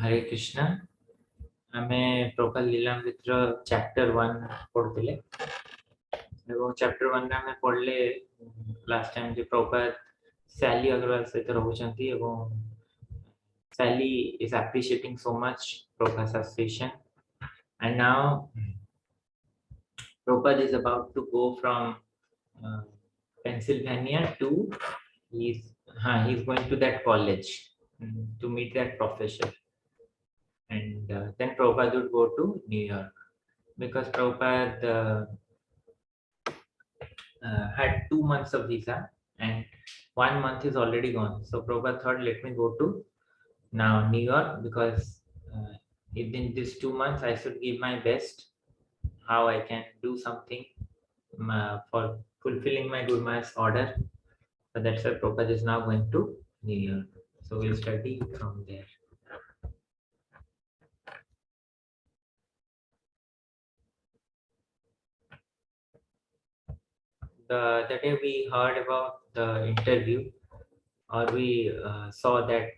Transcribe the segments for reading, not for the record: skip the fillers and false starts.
हरे कृष्णा आमे प्रभुपाद लीलामृतर चैप्टर 1 पढ़ुले एवं चैप्टर 1 रे आमे पढ़ले लास्ट टाइम जे प्रभुपाद सैली अग्रवाल सहित रहउचंती एवं सैली is appreciating so much Prabhupada's association, and now Prabhupada is about to go from uh, Pennsylvania to he's going to that college to meet that professor, and then Prabhupada would go to New York because Prabhupada had 2 months of visa and 1 month is already gone. So Prabhupada thought, let me go to now New York because in these 2 months I should give my best how I can do something for fulfilling my Guru Maharaj's order. So that's why Prabhupada is now going to New York. So we'll study from there. The day we heard about the interview, or we saw that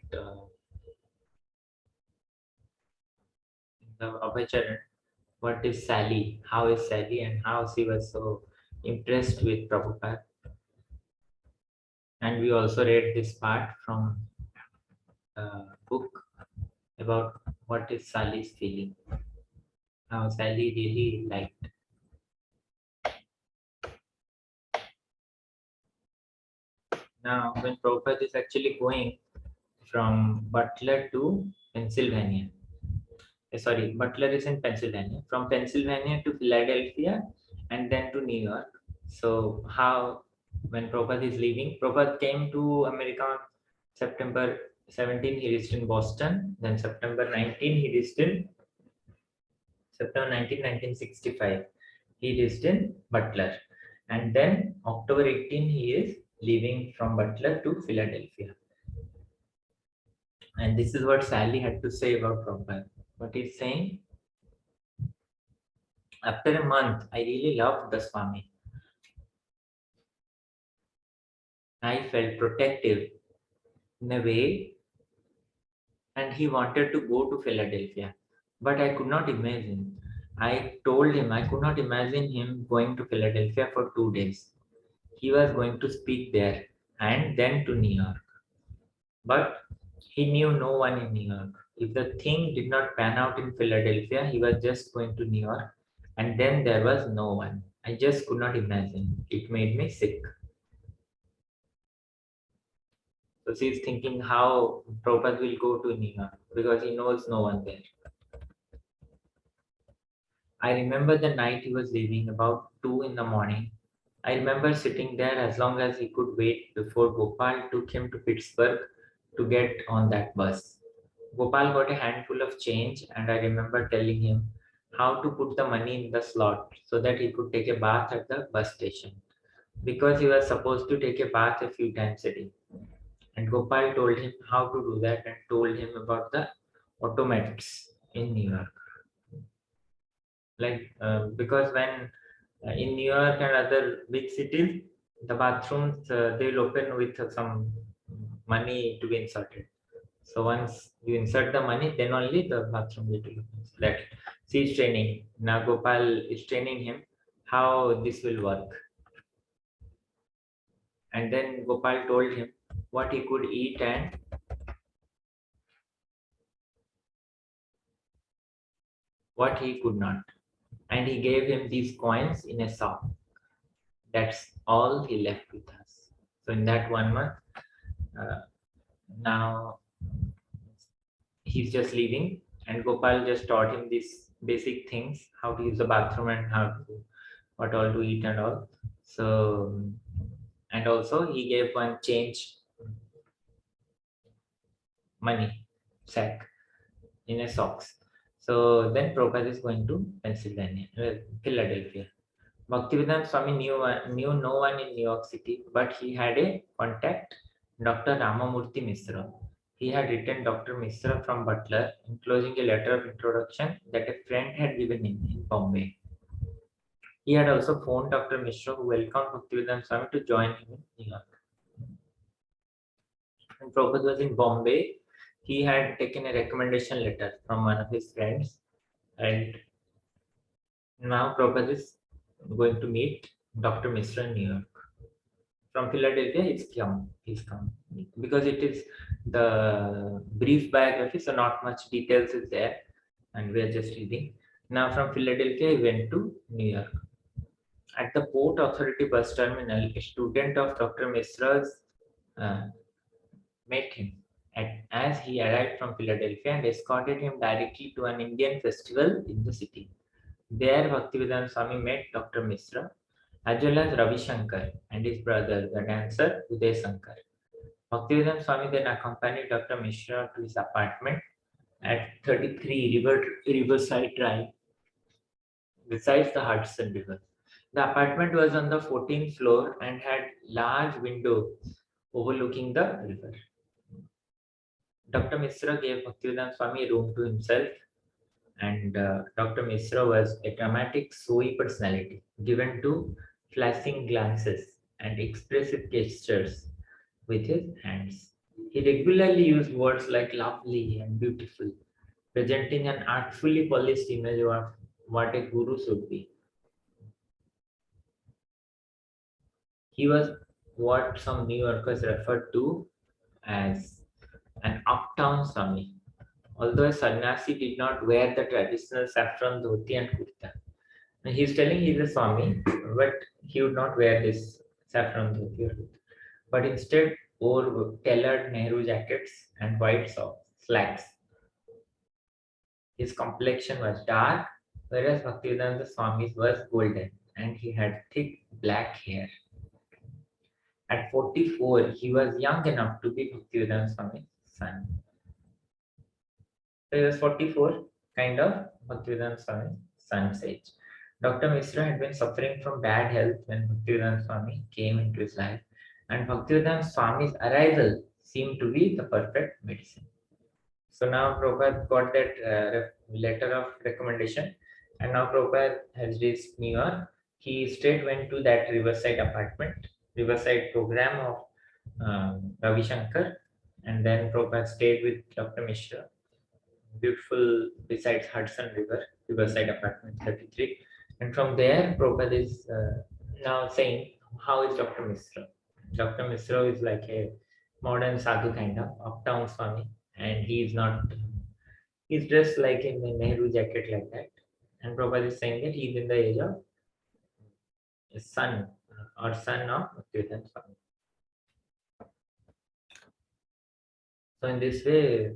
in the Abhacharan, what is Sally, how is Sally, and how she was so impressed with Prabhupada. And we also read this part from the book about what is Sally's feeling, how Sally really liked. Now, when Prabhupada is actually going from Butler to Pennsylvania, Butler is in Pennsylvania, from Pennsylvania to Philadelphia, and then to New York. So, how when Prabhupada is leaving, Prabhupada came to America on September 17, he reached in Boston. Then September 19, he reached in September 19, 1965, he reached in Butler. And then October 18, he is leaving from Butler to Philadelphia. And this is what Sally had to say about Prabhupada. What he's saying, after a month, I really loved the Swami. I felt protective in a way, and he wanted to go to Philadelphia. But I could not imagine. I told him I could not imagine him going to Philadelphia for 2 days. He was going to speak there and then to New York. But he knew no one in New York. If the thing did not pan out in Philadelphia, he was just going to New York, and then there was no one. I just could not imagine. It made me sick. So she's thinking how Prabhupada will go to New York because he knows no one there. I remember the night he was leaving about 2 in the morning. I remember sitting there as long as he could wait before Gopal took him to Pittsburgh to get on that bus. Gopal got a handful of change, and I remember telling him how to put the money in the slot so that he could take a bath at the bus station because he was supposed to take a bath a few times a day. And Gopal told him how to do that and told him about the automats in New York. Because when in New York and other big cities, the bathrooms they'll open with some money to be inserted. So once you insert the money, then only the bathroom will be open. So that she's training. Now Gopal is training him how this will work. And then Gopal told him what he could eat and what he could not. And he gave him these coins in a sock. That's all he left with us. So in that 1 month, now he's just leaving, and Gopal just taught him these basic things, how to use the bathroom and what all to eat and all. So, and also he gave one change money sack in a socks. So then Prabhupada is going to Philadelphia. Bhaktivedanta Swami knew no one in New York City, but he had a contact, Dr. Ramamurthy Mishra. He had written Dr. Mishra from Butler, enclosing a letter of introduction that a friend had given him in Bombay. He had also phoned Dr. Mishra, who welcomed Bhaktivedanta Swami to join him in New York. When Prabhupada was in Bombay, he had taken a recommendation letter from one of his friends, and now Prabhupada is going to meet Dr. Mishra in New York. From Philadelphia, he's come because it is the brief biography, so not much details is there, and we are just reading. Now from Philadelphia, he went to New York. At the Port Authority bus terminal, a student of Dr. Mishra's uh, met him as he arrived from Philadelphia and escorted him directly to an Indian festival in the city. There, Bhaktivedanta Swami met Dr. Mishra as well as Ravi Shankar and his brother, the dancer Uday Shankar. Bhaktivedanta Swami then accompanied Dr. Mishra to his apartment at 33 Riverside Drive, besides the Hudson River. The apartment was on the 14th floor and had large windows overlooking the river. Dr. Mishra gave Bhaktivedanta Swami a room to himself, and Dr. Mishra was a dramatic, showy personality, given to flashing glances and expressive gestures with his hands. He regularly used words like lovely and beautiful, presenting an artfully polished image of what a guru should be. He was what some New Yorkers referred to as an uptown Swami. Although a sannyasi did not wear the traditional saffron dhoti and kurta. And he's telling he's a Swami, but he would not wear this saffron dhoti or kurta, but instead wore tailored Nehru jackets and white socks, slacks. His complexion was dark, whereas Bhaktivedanta Swami's was golden, and he had thick black hair. At 44, he was young enough to be Bhaktivedanta Swami's son. So he was 44, kind of Bhaktivedanta Swami's son's age. Dr. Mishra had been suffering from bad health when Bhaktivedanta Swami came into his life, and Bhaktivedanta Swami's arrival seemed to be the perfect medicine. So now Prabhupada got that letter of recommendation, and now Prabhupada has reached New York. He straight went to that Riverside apartment, Riverside program of Ravi Shankar, and then Prabhupada stayed with Dr. Mishra, beautiful besides Hudson River, Riverside apartment 33. And from there, Prabhupada is now saying, how is Dr. Mishra? Dr. Mishra is like a modern sadhu kind of uptown Swami, and he's not, he's dressed like in a Nehru jacket like that. And Prabhupada is saying that he's in the age of a son or son of Bhaktivedanta Swami. So in this way,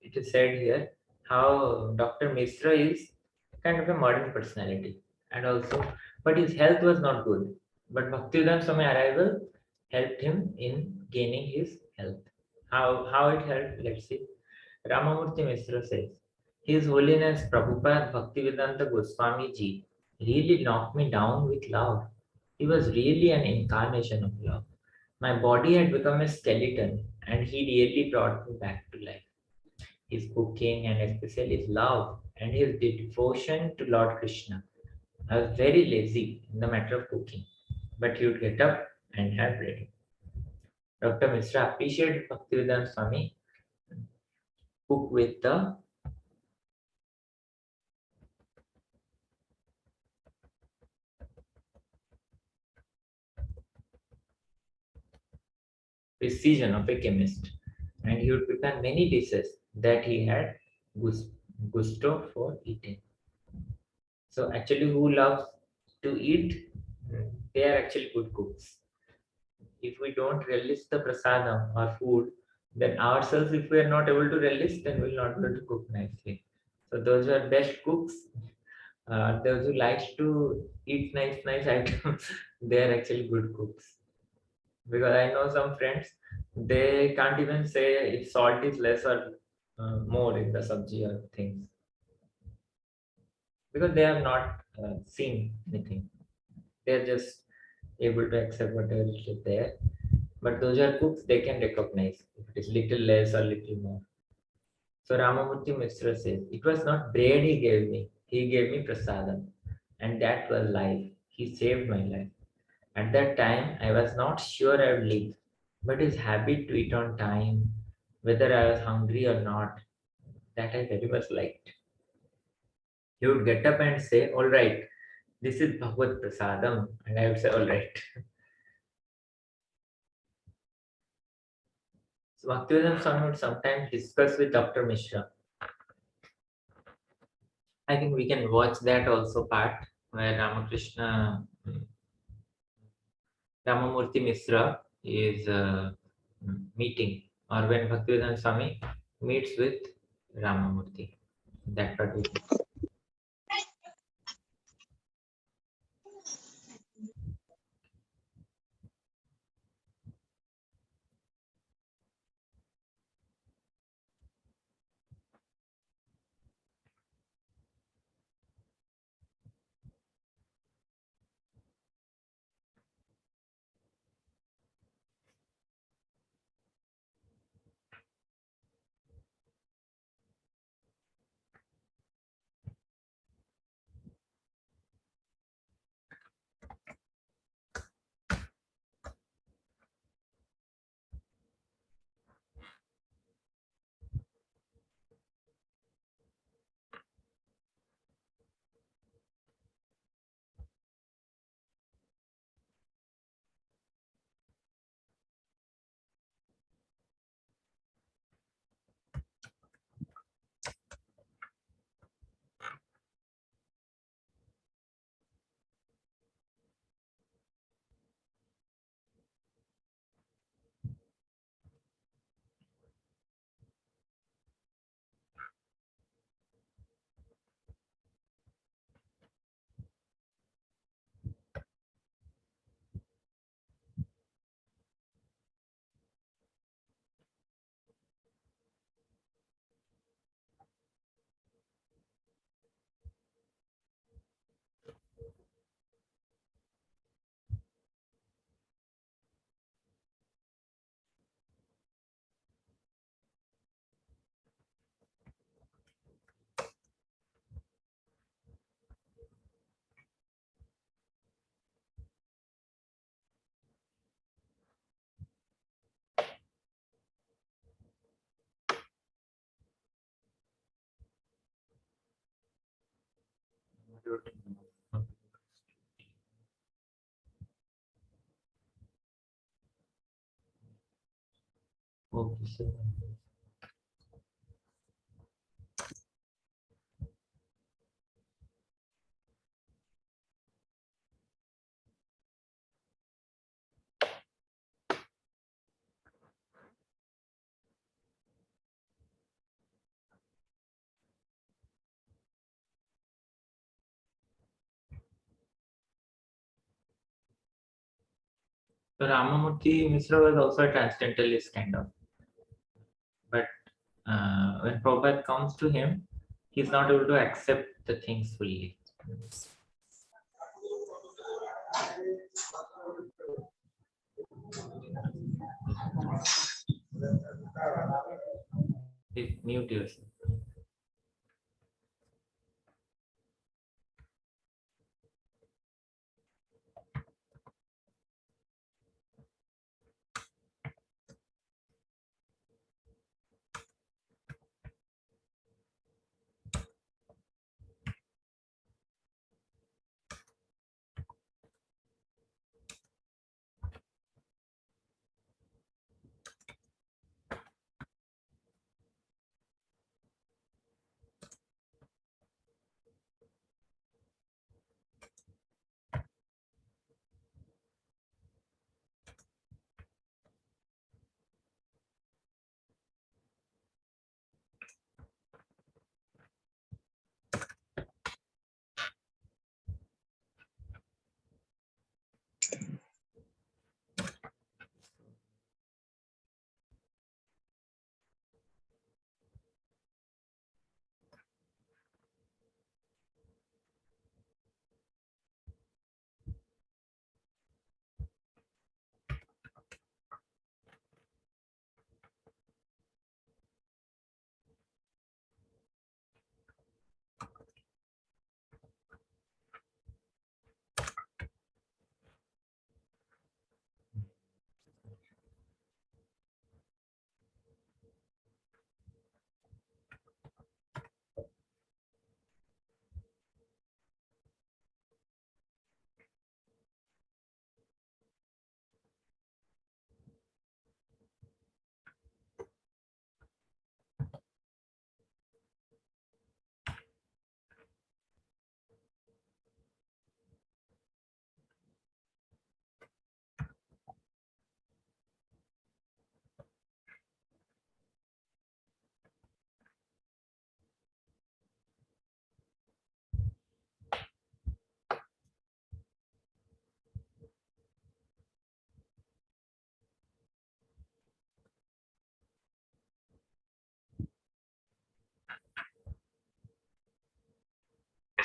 it is said here how Dr. Mishra is kind of a modern personality, and also, but his health was not good. But Bhaktivedanta Swami arrival helped him in gaining his health. How it helped? Let's see. Ramamurti Mishra says, His Holiness Prabhupada Bhaktivedanta Goswami Ji really knocked me down with love. He was really an incarnation of love. My body had become a skeleton, and he really brought me back to life. His cooking and especially his love and his devotion to Lord Krishna. I was very lazy in the matter of cooking, but he would get up and have ready. Dr. Mishra appreciated Bhaktivedanta Swami cook with the precision of a chemist, and he would prepare many dishes that he had gusto for eating. So actually, who loves to eat, they are actually good cooks. If we don't relish the prasadam or food, then ourselves, if we are not able to relish, then we will not be able to cook nicely. So those who are best cooks, those who likes to eat nice items, they are actually good cooks. Because I know some friends, they can't even say if salt is less or more in the sabji or things, because they have not seen anything. They are just able to accept whatever is there. But those who are cooks, they can recognize if it is little less or little more. So Ramamurti Mishra says, it was not bread he gave me prasadam, and that was life. He saved my life. At that time, I was not sure I would live, but his habit to eat on time, whether I was hungry or not. That I very much liked. He would get up and say, "All right, this is Bhagavad Prasadam," and I would say, "All right." So Bhaktivedanta Swami would sometimes discuss with Dr. Mishra. I think we can watch that also part where Ramamurti Mishra is meeting, or when Bhaktivedanta Swami meets with Ramamurti. That part we can. Okay, so Ramamurti Mishra was also a transcendentalist kind of, but when Prabhupada comes to him, he's not able to accept the things fully. Mute yourself.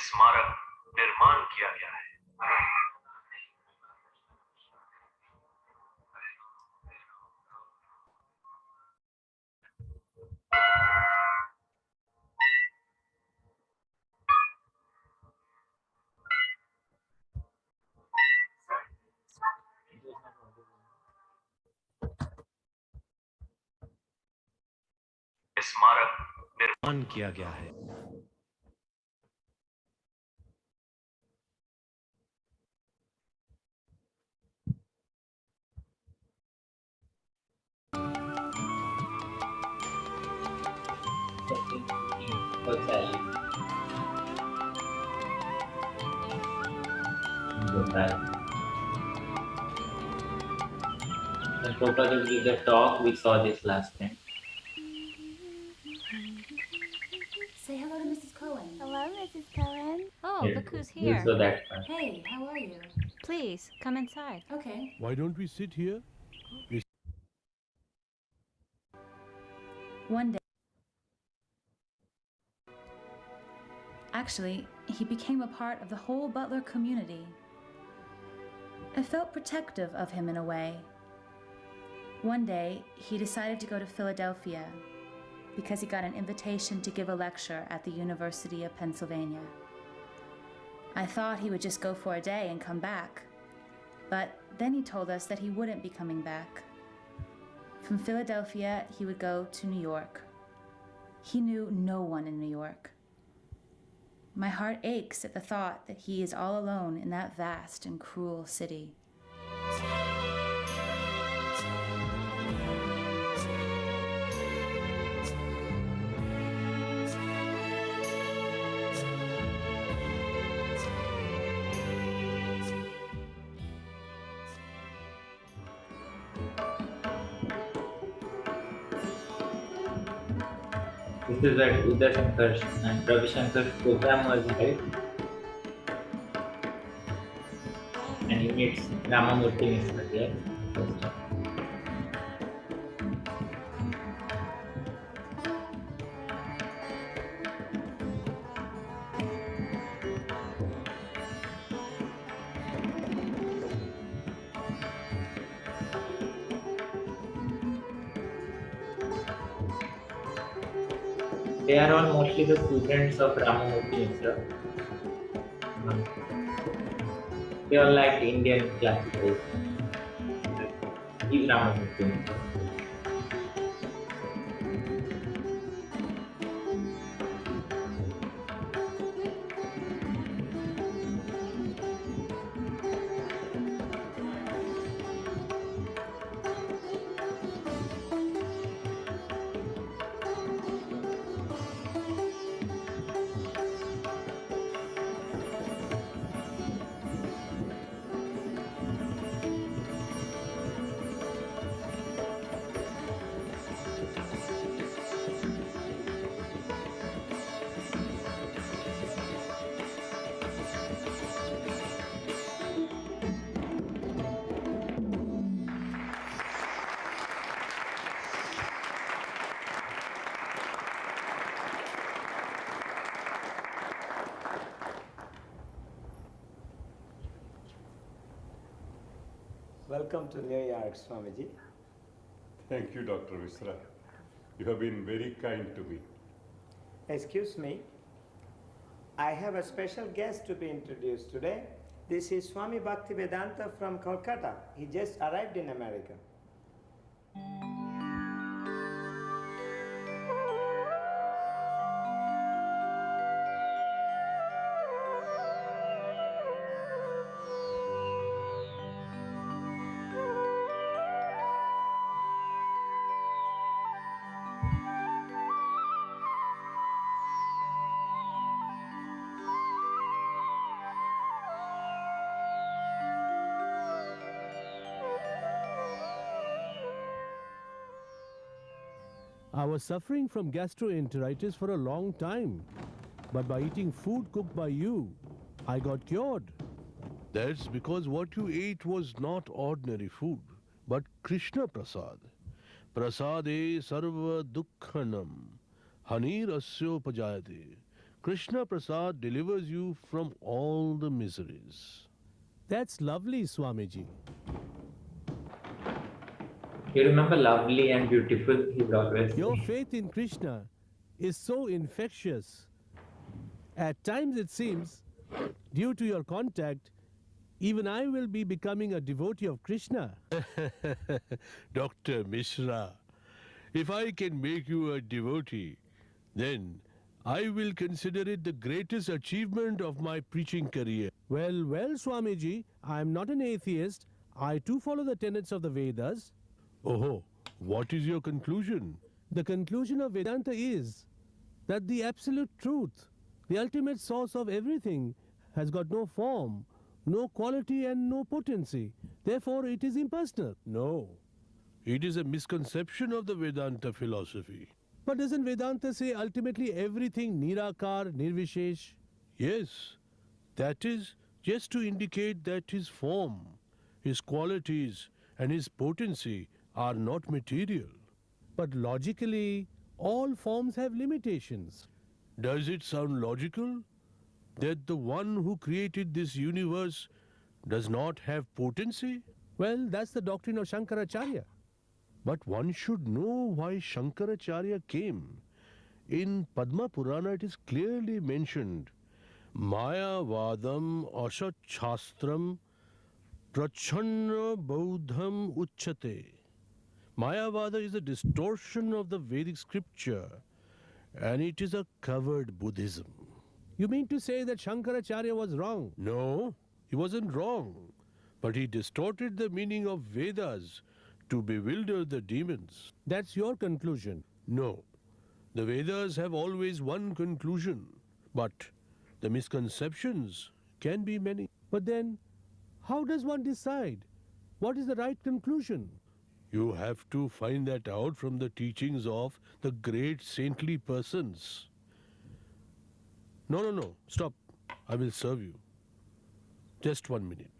स्मारक निर्माण किया गया है। स्मारक निर्माण किया गया है। When Prabhupada gave the talk, we saw this last time. Say hello to Mrs. Cohen. Hello, Mrs. Cohen. Oh, Here, look who's we'll here. show that part. Hey, how are you? Please, come inside. Okay. Why don't we sit here? One day, actually, he became a part of the whole Butler community. I felt protective of him in a way. One day, he decided to go to Philadelphia because he got an invitation to give a lecture at the University of Pennsylvania. I thought he would just go for a day and come back, but then he told us that he wouldn't be coming back. From Philadelphia, he would go to New York. He knew no one in New York. My heart aches at the thought that he is all alone in that vast and cruel city. This is where Uday Shankar and Ravi Shankar's program was held, and he meets Ramamurthy Mishra here. First time. They are all mostly the students of Ramamurthy Mishra. They all like Indian classical. He's Ramamurthy Mishra. Welcome to New York, Swamiji. Thank you, Dr. Mishra. You have been very kind to me. Excuse me, I have a special guest to be introduced today. This is Swami Bhaktivedanta from Kolkata. He just arrived in America. I was suffering from gastroenteritis for a long time, but by eating food cooked by you, I got cured. That's because what you ate was not ordinary food, but Krishna Prasad. Prasade sarva dukkhanam, hanir asyo pajayate. Krishna Prasad delivers you from all the miseries. That's lovely, Swamiji. You remember lovely and beautiful, he's always Your saying. faith in Krishna is so infectious. At times it seems, due to your contact, even I will be becoming a devotee of Krishna. Dr. Mishra, if I can make you a devotee, then I will consider it the greatest achievement of my preaching career. Well, Swamiji, I am not an atheist. I too follow the tenets of the Vedas. Oh, what is your conclusion? The conclusion of Vedanta is that the absolute truth, the ultimate source of everything, has got no form, no quality, and no potency. Therefore, it is impersonal. No, it is a misconception of the Vedanta philosophy. But doesn't Vedanta say ultimately everything Nirakar, Nirvishesh? Yes, that is just to indicate that his form, his qualities, and his potency are not material. But logically, all forms have limitations. Does it sound logical that the one who created this universe does not have potency? Well, that's the doctrine of Shankaracharya. But one should know why Shankaracharya came. In Padma Purana it is clearly mentioned, Maya Vadam Asat Shastram Prachanna Bauddham Uchate. Mayavada is a distortion of the Vedic scripture, and it is a covered Buddhism. You mean to say that Shankaracharya was wrong? No, he wasn't wrong. But he distorted the meaning of Vedas to bewilder the demons. That's your conclusion. No, the Vedas have always one conclusion, but the misconceptions can be many. But then, how does one decide? What is the right conclusion? You have to find that out from the teachings of the great saintly persons. No, stop. I will serve you. Just 1 minute.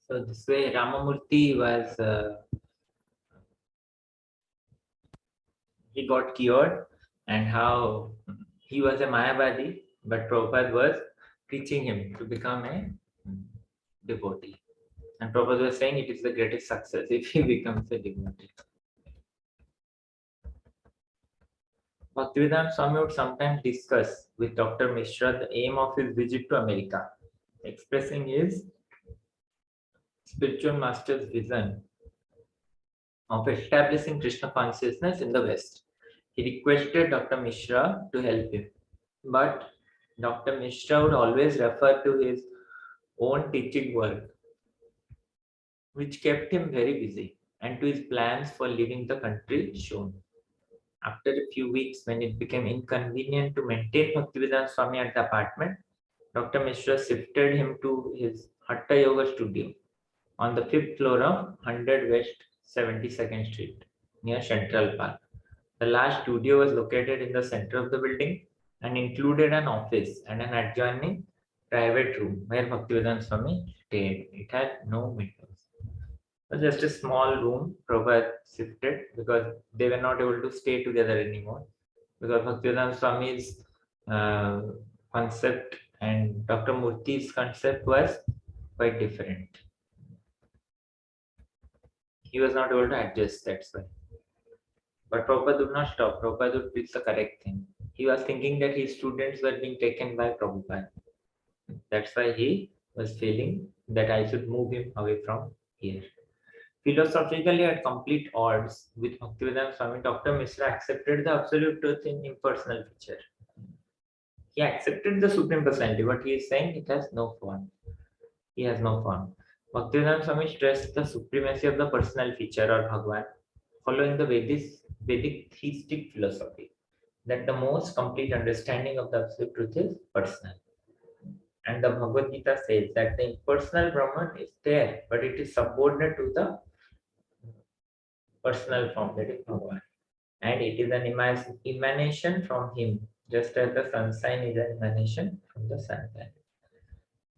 So this way Ramamurti was, he got cured, and how he was a Mayavadi, but Prabhupada was teaching him to become a devotee. And Prabhupada was saying it is the greatest success if he becomes a devotee. Bhaktivedanta Swami would sometimes discuss with Dr. Mishra the aim of his visit to America, expressing his spiritual master's vision of establishing Krishna consciousness in the West. He requested Dr. Mishra to help him, but Dr. Mishra would always refer to his own teaching work, which kept him very busy, and to his plans for leaving the country shown. After a few weeks, when it became inconvenient to maintain Bhaktivedanta Swami at the apartment, Dr. Mishra shifted him to his Hatha Yoga studio on the 5th floor of 100 West 72nd Street near Central Park. The large studio was located in the center of the building and included an office and an adjoining private room where Bhaktivedanta Swami stayed. It had no windows. It was just a small room Prabhupada shifted because they were not able to stay together anymore, because Bhaktivedanta Swami's concept and Dr. Murthy's concept was quite different. He was not able to adjust, that's why. But Prabhupada would not stop. Prabhupada would preach the correct thing. He was thinking that his students were being taken by Prabhupada. That's why he was feeling that I should move him away from here. Philosophically at complete odds with Bhaktivedanta Swami, Dr. Mishra accepted the absolute truth in impersonal feature. He accepted the Supreme Personality, but he is saying it has no form. He has no form. Bhaktivedanta Swami stressed the supremacy of the personal feature or Bhagwan, following the Vedic theistic philosophy, that the most complete understanding of the absolute truth is personal. And the Bhagavad Gita says that the impersonal Brahman is there, but it is subordinate to the personal form, that is Bhagavan. And it is an emanation from him, just as the sunshine is an emanation from the sun planet.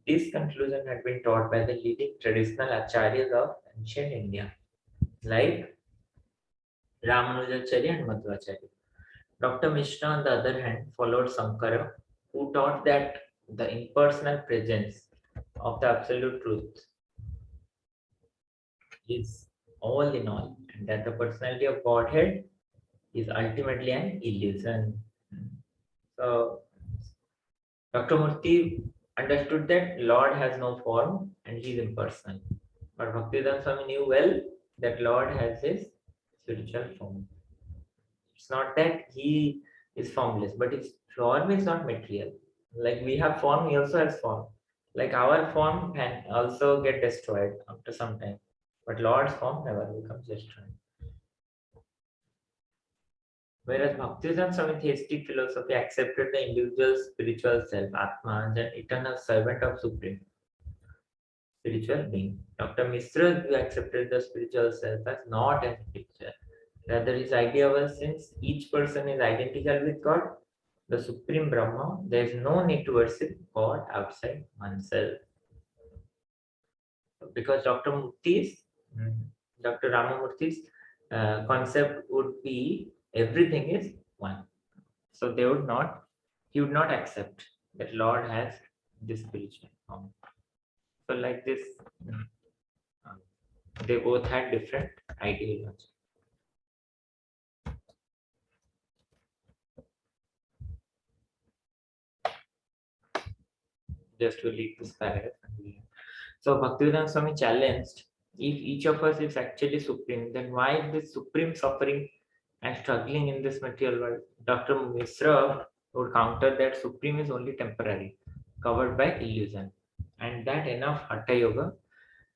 This conclusion had been taught by the leading traditional acharyas of ancient India. like Ramanujacharya and Madhvacharya. Dr. Mishra, on the other hand, followed Sankara, who taught that the impersonal presence of the absolute truth is all in all, and that the personality of Godhead is ultimately an illusion. So, Dr. Murti understood that Lord has no form and he is impersonal. But Bhaktivedanta Swami knew well that Lord has his spiritual form. It's not that he is formless, but his form is not material. Like we have form, he also has form. Like our form can also get destroyed after some time, but Lord's form never becomes destroyed. Whereas Bhaktivedanta Swami theistic philosophy accepted the individual spiritual self, Atma, as an eternal servant of Supreme spiritual being. Dr. Mishra accepted the spiritual self as not an picture. Rather, his idea was since each person is identical with God, the Supreme Brahma, there is no need to worship God outside oneself. Because Dr. Ramamurthy's concept would be everything is one. So he would not accept that Lord has this spiritual form. So like this, uh, they both had different ideologies. Just to read this paragraph. So Bhaktivedanta Swami challenged, if each of us is actually supreme, then why is this supreme suffering and struggling in this material world? Dr. Mishra would counter that supreme is only temporary, covered by illusion, and that enough hatha yoga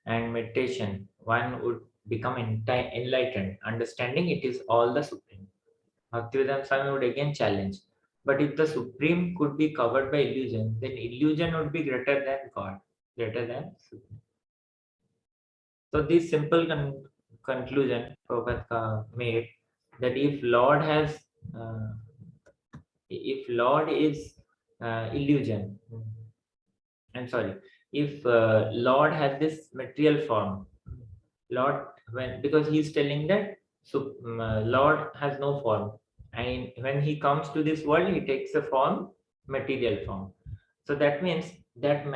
and meditation, one would become enlightened, understanding it is all the supreme. Bhaktivedanta Swami would again challenge, but if the supreme could be covered by illusion, then illusion would be greater than God, greater than supreme. So this simple conclusion Prabhupada made, that uh, if Lord is illusion, I'm sorry, if Lord has this material form, Lord, because he's telling that Lord has no form, and when he comes to this world, he takes a form, material form. So that means that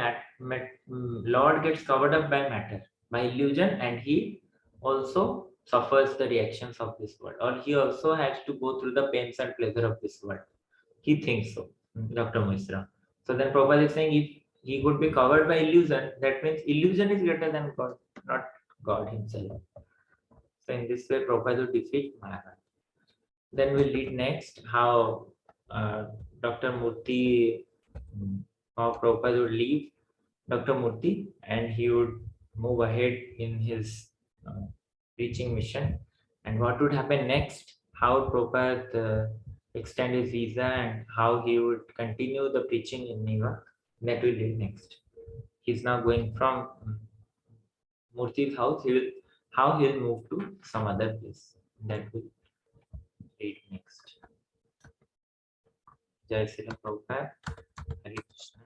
Lord gets covered up by matter, by illusion, and he also suffers the reactions of this world, or he also has to go through the pains and pleasure of this world. He thinks so, Dr. Mishra. So then Prabhupada is saying, if he could be covered by illusion, that means illusion is greater than God, not God himself. So in this way, Prabhupada will defeat Mara. Then we'll read next how Dr. Murti, how Prabhupada would leave Dr. Murti and he would move ahead in his preaching mission. And what would happen next, how Prabhupada extend his visa and how he would continue the preaching in Neva, that we'll read next. He's now going from Murti's house, how he'll move to some other place. That will read next. Jai Sri Prabhupada. Hare Krishna.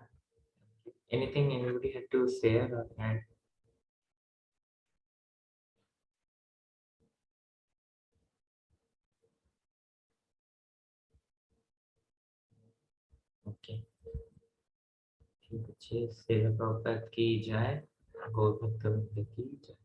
Anything anybody had to say or add? Okay. ठीक है, श्री प्रभुपाद की जय, गौर भक्त की जय।